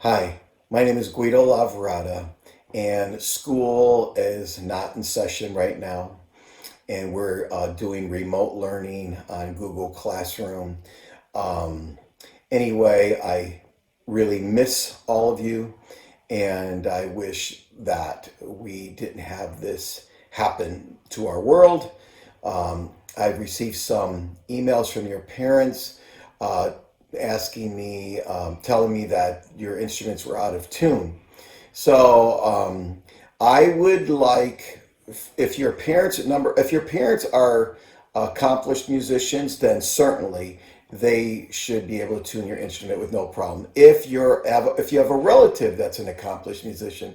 Hi, my name is Guido Lavorata, and school is not in session right now, and we're doing remote learning on Google Classroom. Um, anyway, I really miss all of you, and I wish that we didn't have this happen to our world. I've received some emails from your parents uh, asking me, telling me that your instruments were out of tune. So I would like, if your parents are accomplished musicians, then certainly they should be able to tune your instrument with no problem. If you have a relative that's an accomplished musician,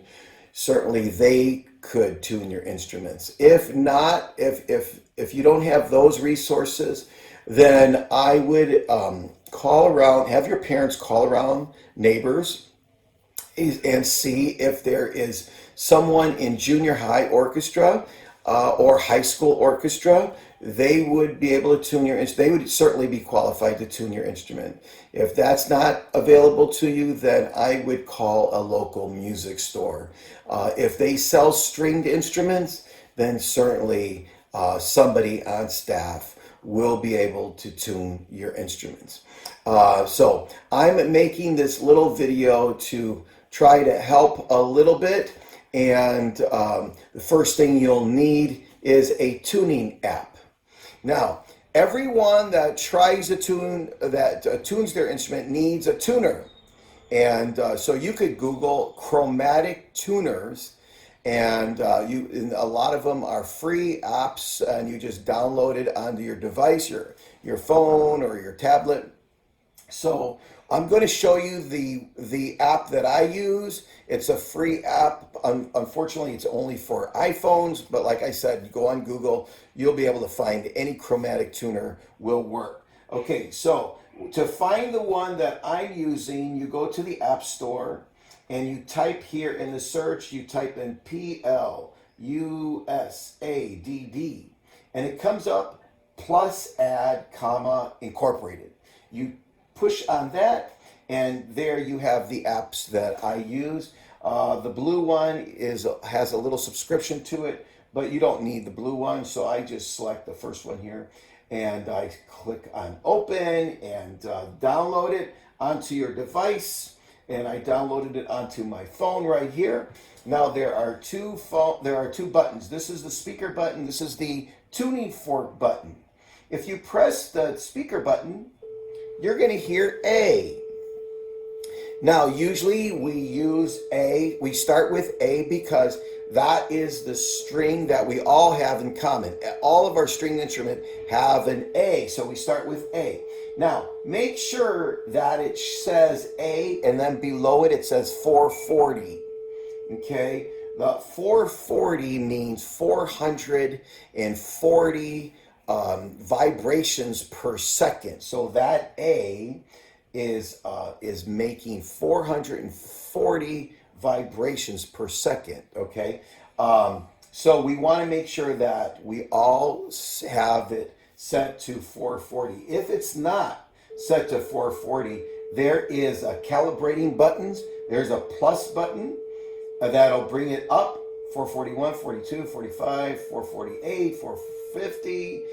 certainly they could tune your instruments. If not, if you don't have those resources, then I would call around, have your parents call around neighbors and see if there is someone in junior high orchestra or high school orchestra. They would be able to tune your instrument. They would certainly be qualified to tune your instrument. If that's not available to you, then I would call a local music store. If they sell stringed instruments, then certainly somebody on staff will be able to tune your instruments. So I'm making this little video to try to help a little bit. And the first thing you'll need is a tuning app. Now, everyone that tries to tunes their instrument needs a tuner. And so you could Google chromatic tuners, and and a lot of them are free apps, and you just download it onto your device, your phone or your tablet. So I'm going to show you the app that I use. It's a free app. Unfortunately, it's only for iPhones, but like I said, you go on Google, you'll be able to find any chromatic tuner will work. Okay, so to find the one that I'm using, you go to the App Store and you type here in the search, you type in PLUSADD, and it comes up plus add, comma, incorporated. You push on that, and there you have the apps that I use. The blue one has a little subscription to it, but you don't need the blue one, so I just select the first one here, and I click on open and download it onto your device, and I downloaded it onto my phone right here. Now there are two buttons. This is the speaker button. This is the tuning fork button. If you press the speaker button, you're going to hear A. Now, usually we start with A because that is the string that we all have in common. All of our stringed instruments have an A, so we start with A. Now, make sure that it says A, and then below it, it says 440. Okay? The 440 means 440 vibrations per second. So that A is making 440 vibrations per second. Okay, so we want to make sure that we all have it set to 440. If it's not set to 440, there is a calibrating buttons. There's a plus button that'll bring it up. 441, 42, 45, 448, 450.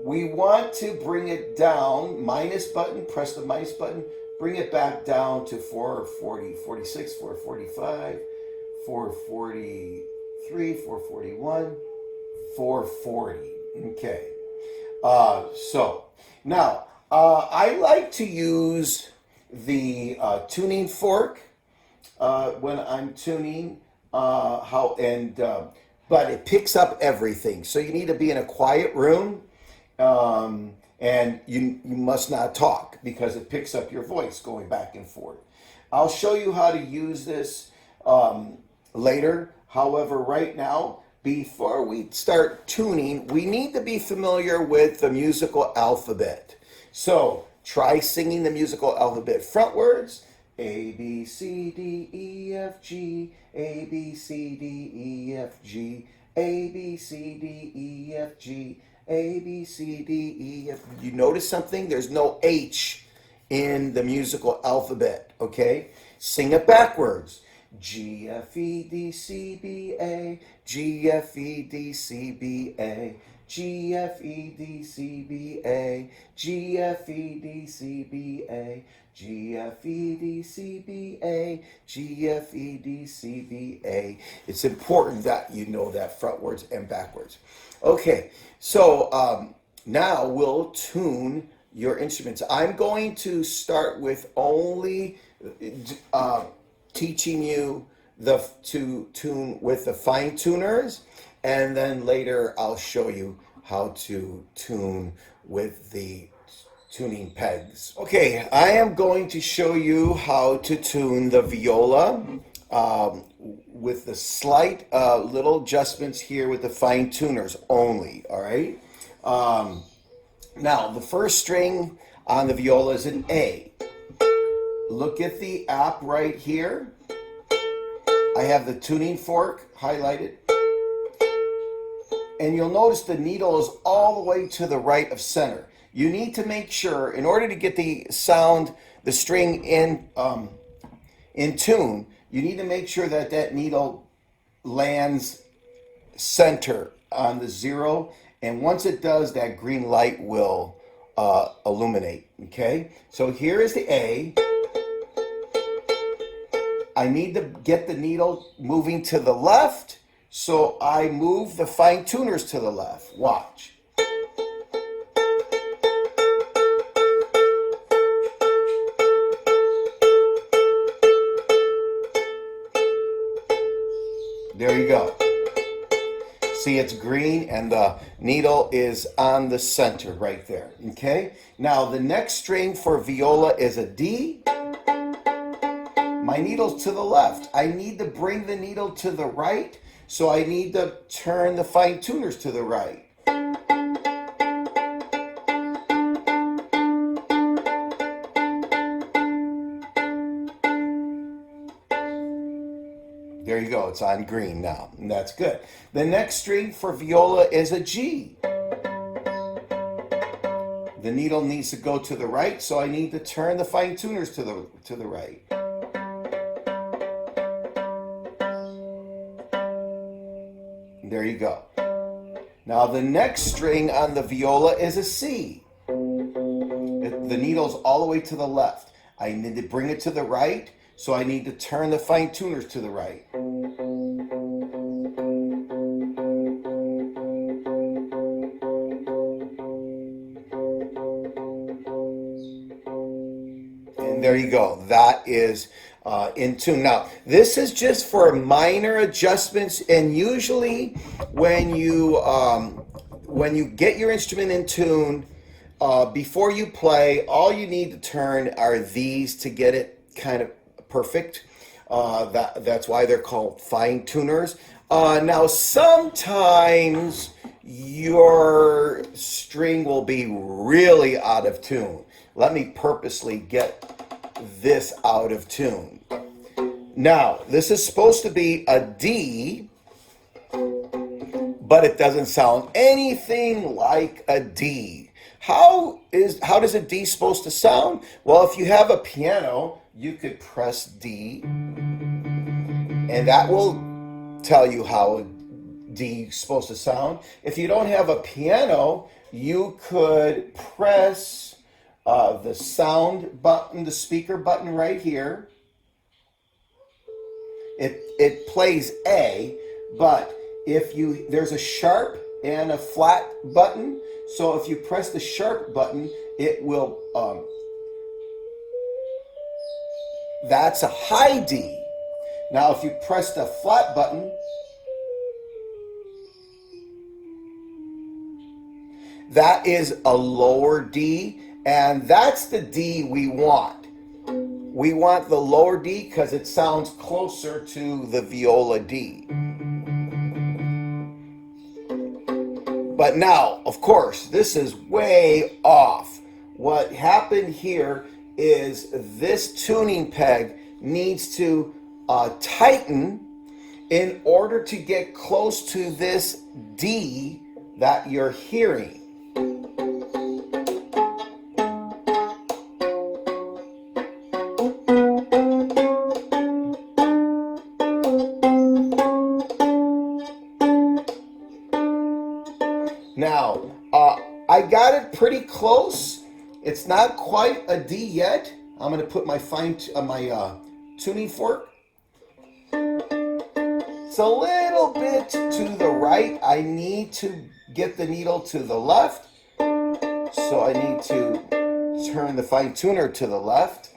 We want to bring it down, minus button, press the minus button, bring it back down to 440, 46, 445, 443, 441, 440. Okay. So now I like to use the tuning fork when I'm tuning. But it picks up everything. So you need to be in a quiet room, and you must not talk because it picks up your voice going back and forth. I'll show you how to use this later. However, right now, before we start tuning, we need to be familiar with the musical alphabet. So try singing the musical alphabet frontwards. A, B, C, D, E, F, G, A, B, C, D, E, F, G, A, B, C, D, E, F, G, A, B, C, D, E, F. You notice something? There's no H in the musical alphabet, okay? Sing it backwards. G, F, E, D, C, B, A, G, F, E, D, C, B, A, G, F, E, D, C, B, A, G, F, E, D, C, B, A, G, F, E, D, C, B, A, G, F, E, D, C, B, A. It's important that you know that frontwards and backwards. Okay, so now we'll tune your instruments. I'm going to start with only teaching you to tune with the fine tuners, and then later I'll show you how to tune with the tuning pegs. Okay, I am going to show you how to tune the viola with the slight little adjustments here with the fine tuners only, all right? Now, the first string on the viola is an A. Look at the app right here. I have the tuning fork highlighted. And you'll notice the needle is all the way to the right of center. You need to make sure, in order to get the sound, the string in tune, you need to make sure that that needle lands center on the 0. And once it does, that green light will illuminate, okay? So here is the A. I need to get the needle moving to the left, so I move the fine tuners to the left. Watch. There you go. See, it's green and the needle is on the center right there, okay? Now, the next string for viola is a D. My needle's to the left. I need to bring the needle to the right, so I need to turn the fine tuners to the right. There you go, it's on green now, and that's good. The next string for viola is a G. The needle needs to go to the right, so I need to turn the fine tuners to the right. There you go. Now the next string on the viola is a C. The needle's all the way to the left. I need to bring it to the right, so I need to turn the fine tuners to the right. And there you go. That is in tune. Now, this is just for minor adjustments, and usually when you get your instrument in tune, before you play, all you need to turn are these to get it kind of perfect. That's why they're called fine tuners. Now, sometimes your string will be really out of tune. Let me purposely get this out of tune. Now, this is supposed to be a D, but it doesn't sound anything like a D. How does a D supposed to sound? Well, if you have a piano, you could press D, and that will tell you how a D is supposed to sound. If you don't have a piano, you could press the sound button, the speaker button right here. It plays A, but there's a sharp and a flat button. So if you press the sharp button, it will, that's a high D. Now if you press the flat button, that is a lower D, and that's the D we want. We want the lower D because it sounds closer to the viola D. But now, of course, this is way off. What happened here is this tuning peg needs to tighten in order to get close to this D that you're hearing. Now, I got it pretty close. It's not quite a D yet. I'm going to put my tuning fork. It's a little bit to the right. I need to get the needle to the left. So I need to turn the fine tuner to the left.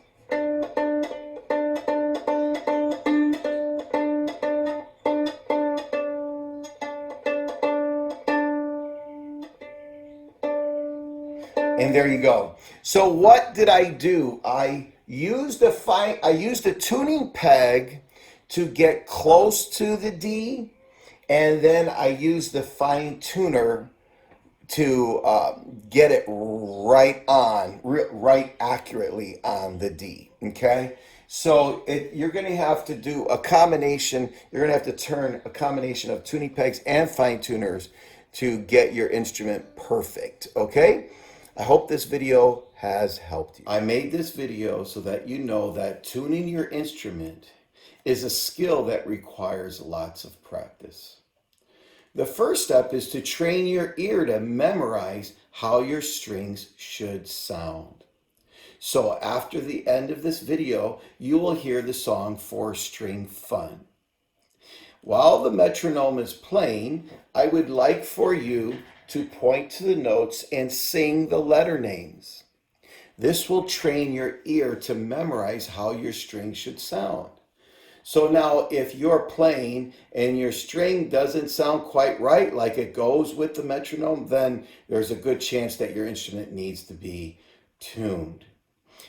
And there you go. So what did I do? I used a tuning peg to get close to the D, and then I used the fine tuner to get it right accurately on the D. Okay, so you're going to have to do a combination. You're going to have to turn a combination of tuning pegs and fine tuners to get your instrument perfect. Okay. I hope this video has helped you. I made this video so that you know that tuning your instrument is a skill that requires lots of practice. The first step is to train your ear to memorize how your strings should sound. So after the end of this video, you will hear the song 4-String Fun. While the metronome is playing, I would like for you to point to the notes and sing the letter names. This will train your ear to memorize how your string should sound. So now if you're playing and your string doesn't sound quite right, like it goes with the metronome, then there's a good chance that your instrument needs to be tuned.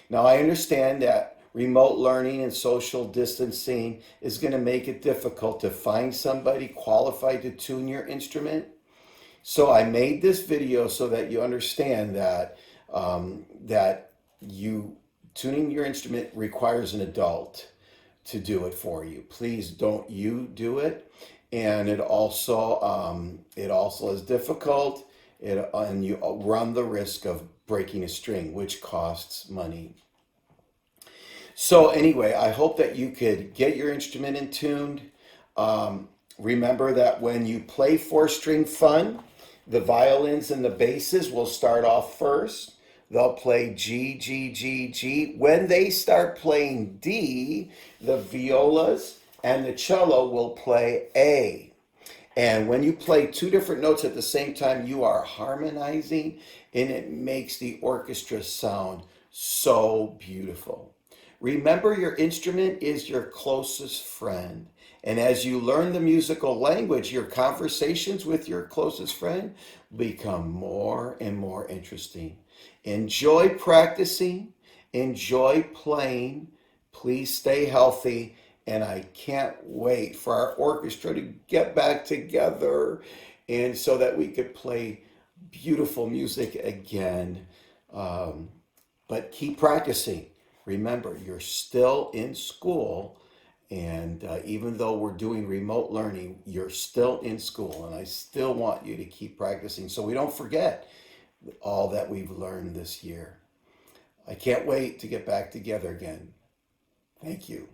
Now I understand that remote learning and social distancing is going to make it difficult to find somebody qualified to tune your instrument. So I made this video so that you understand that tuning your instrument requires an adult to do it for you. Please don't you do it. And it also is difficult, and you run the risk of breaking a string, which costs money. So anyway, I hope that you could get your instrument in tuned. Remember that when you play 4-String Fun, the violins and the basses will start off first. They'll play G, G, G, G. When they start playing D, the violas and the cello will play A. And when you play two different notes at the same time, you are harmonizing, and it makes the orchestra sound so beautiful. Remember, your instrument is your closest friend. And as you learn the musical language, your conversations with your closest friend become more and more interesting. Enjoy practicing, enjoy playing. Please stay healthy. And I can't wait for our orchestra to get back together, and so that we could play beautiful music again. But keep practicing. Remember, you're still in school, and even though we're doing remote learning, you're still in school, and I still want you to keep practicing so we don't forget all that we've learned this year. I can't wait to get back together again. Thank you.